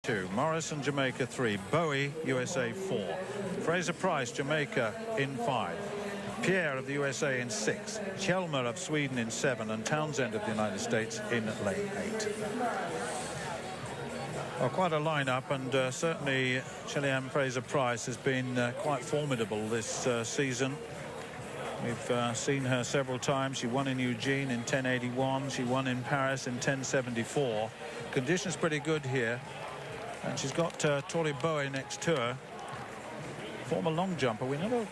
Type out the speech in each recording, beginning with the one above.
2. Morrison, Jamaica 3. Bowie, USA 4. Fraser-Pryce, Jamaica in 5. Pierre of the USA in 6. Hjelmer of Sweden in 7. And Townsend of the United States in lane 8. Well, quite a lineup, and certainly Shelly-Ann Fraser-Pryce has been quite formidable this season. We've seen her several times. She won in Eugene in 10:81. She won in Paris in 10:74. Conditions pretty good here. And she's got Tori Bowie next to her. Former long jumper. We never...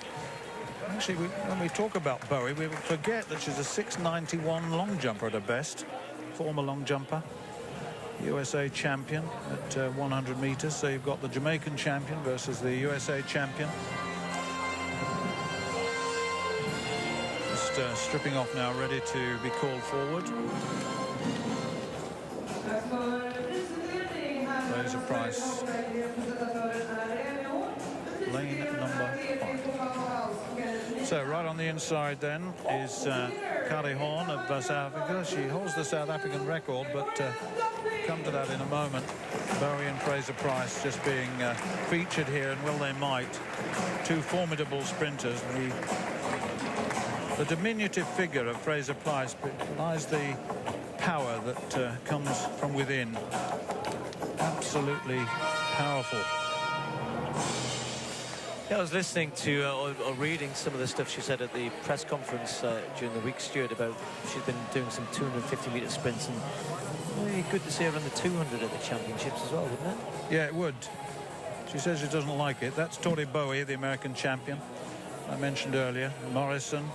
Actually, when we talk about Bowie, we forget that she's a 6'91" long jumper at her best. Former long jumper. USA champion at 100 meters. So you've got the Jamaican champion versus the USA champion. Just stripping off now, ready to be called forward. Fraser-Pryce, lane number 5. So right on the inside then is Kari Horn of South Africa. She holds the South African record, but come to that in a moment. Bowie and Fraser-Pryce just being featured here, and well they might. Two formidable sprinters. The diminutive figure of Fraser-Pryce lies the power that comes from within. Absolutely powerful. Yeah, I was listening to or reading some of the stuff she said at the press conference during the week, Stuart, about she's been doing some 250-meter sprints, and really good to see her run the 200 at the championships as well, wouldn't it? Yeah, it would. She says she doesn't like it. That's Tori Bowie, the American champion I mentioned earlier. Morrison.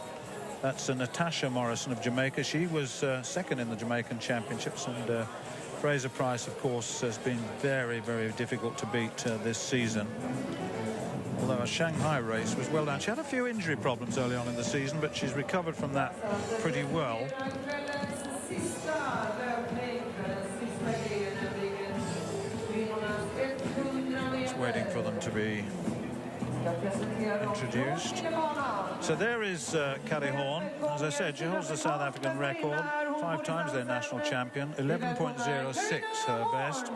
That's Natasha Morrison of Jamaica. She was second in the Jamaican championships, and Fraser-Pryce, of course, has been very, very difficult to beat this season. Although a Shanghai race was well done. She had a few injury problems early on in the season, but she's recovered from that pretty well. Just waiting for them to be introduced. So there is Kari Horn. As I said, she holds the South African record. 5 times their national champion. 11.06 her best.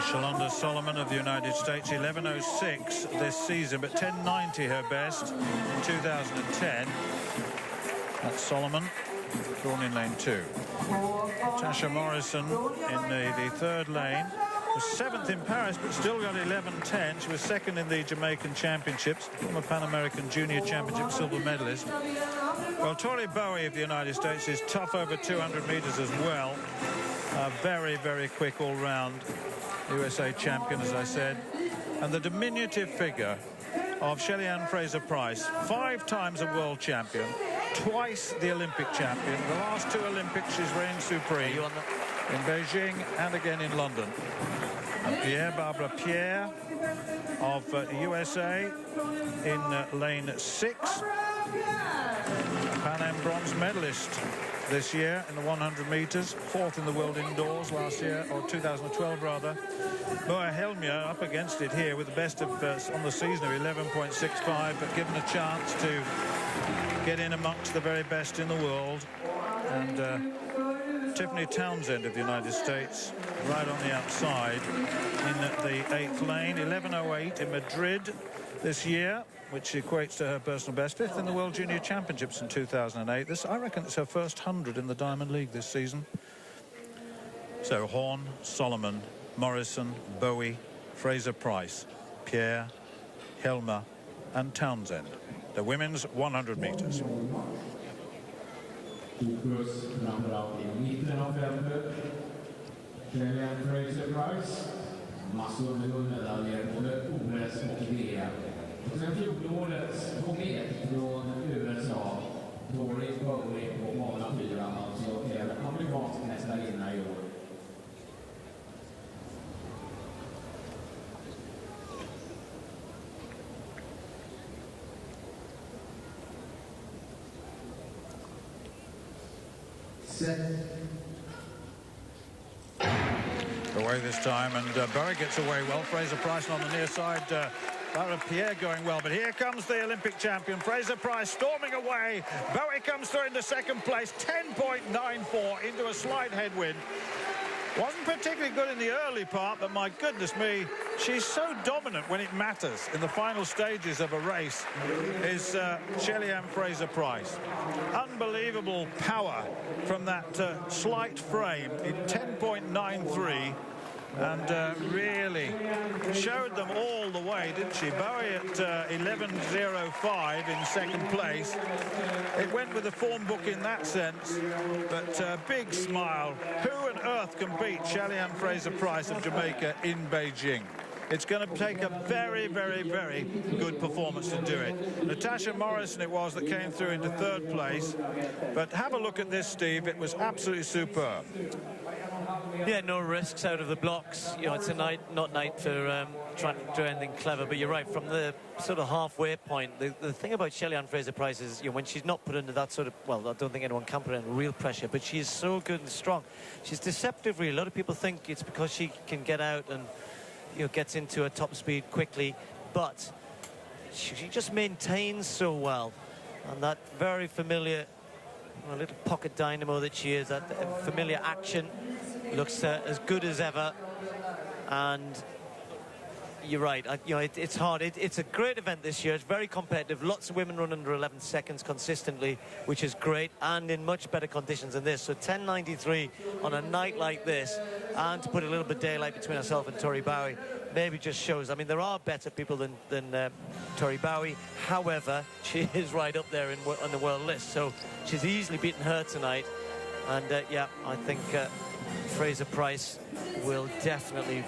Shalonda Solomon of the United States, 11.06 this season, but 10.90 her best in 2010. That's Solomon, drawn in lane 2. Tasha Morrison in the third lane. Was 7th in Paris, but still got 11.10. She was 2nd in the Jamaican Championships, former Pan American Junior Championship silver medalist. Well, Tori Bowie of the United States is tough over 200 meters as well. Very, very quick all-round USA champion, as I said. And the diminutive figure of Shelly-Ann Fraser-Pryce, 5 times a world champion, twice the Olympic champion. The last 2 Olympics she's reigned supreme in Beijing and again in London. And Barbara Pierre of USA in lane 6. Pan Am bronze medalist this year in the 100 meters, 4th in the world indoors last year, or 2012 rather. Boa Helmia up against it here with the best of on the season of 11.65, but given a chance to get in amongst the very best in the world. And Tiffany Townsend of the United States right on the outside in the 8th lane. 11.08 in Madrid this year, which equates to her personal best. 5th in the World Junior Championships in 2008. This, I reckon, it's her first 100 in the Diamond League this season. So Horn, Solomon, Morrison, Bowie, Fraser-Pryce, Pierre, Hjelmer and Townsend. The women's 100 meters. Shelly-Ann Fraser-Pryce, massor med guldmedaljer både OS och VM. Och sen fjolårets komet från USA, Tori Bowie på bana 4, alltså är amerikansk mästarinna i år. Away this time, and Bowie gets away well. Fraser-Pryce on the near side Pierre going well, but here comes the Olympic champion, Fraser-Pryce, storming away. Bowie comes through into second place, 10.94 into a slight headwind. Wasn't particularly good in the early part, but my goodness me, she's so dominant when it matters in the final stages of a race, is Shelly-Ann Fraser-Pryce. Unbelievable power from that slight frame in 10.93. And really showed them all the way, didn't she? Bowie at 11.05 in second place. It went with the form book in that sense, but big smile. Who on earth can beat Shelly-Ann Fraser-Pryce of Jamaica in Beijing? It's going to take a very, very, very good performance to do it. Natasha Morrison it was that came through into third place. But have a look at this, Steve. It was absolutely superb. Yeah, no risks out of the blocks. You know, it's a night for trying to do anything clever. But you're right, from the sort of halfway point, the thing about Shelly-Ann Fraser-Pryce is, you know, when she's not put under that sort of, well, I don't think anyone can put under real pressure, but she is so good and strong. She's deceptive, really. A lot of people think it's because she can get out and, you know, gets into a top speed quickly, but she just maintains so well. And that very familiar, a little pocket dynamo that she is, that familiar action looks as good as ever. And you're right, you know, it's hard. It's a great event this year. It's very competitive. Lots of women run under 11 seconds consistently, which is great, and in much better conditions than this. So 10.93 on a night like this, and to put a little bit of daylight between herself and Tori Bowie, maybe just shows. I mean, there are better people than Tori Bowie. However, she is right up there on the world list. So she's easily beaten her tonight. And yeah, I think Fraser-Pryce will definitely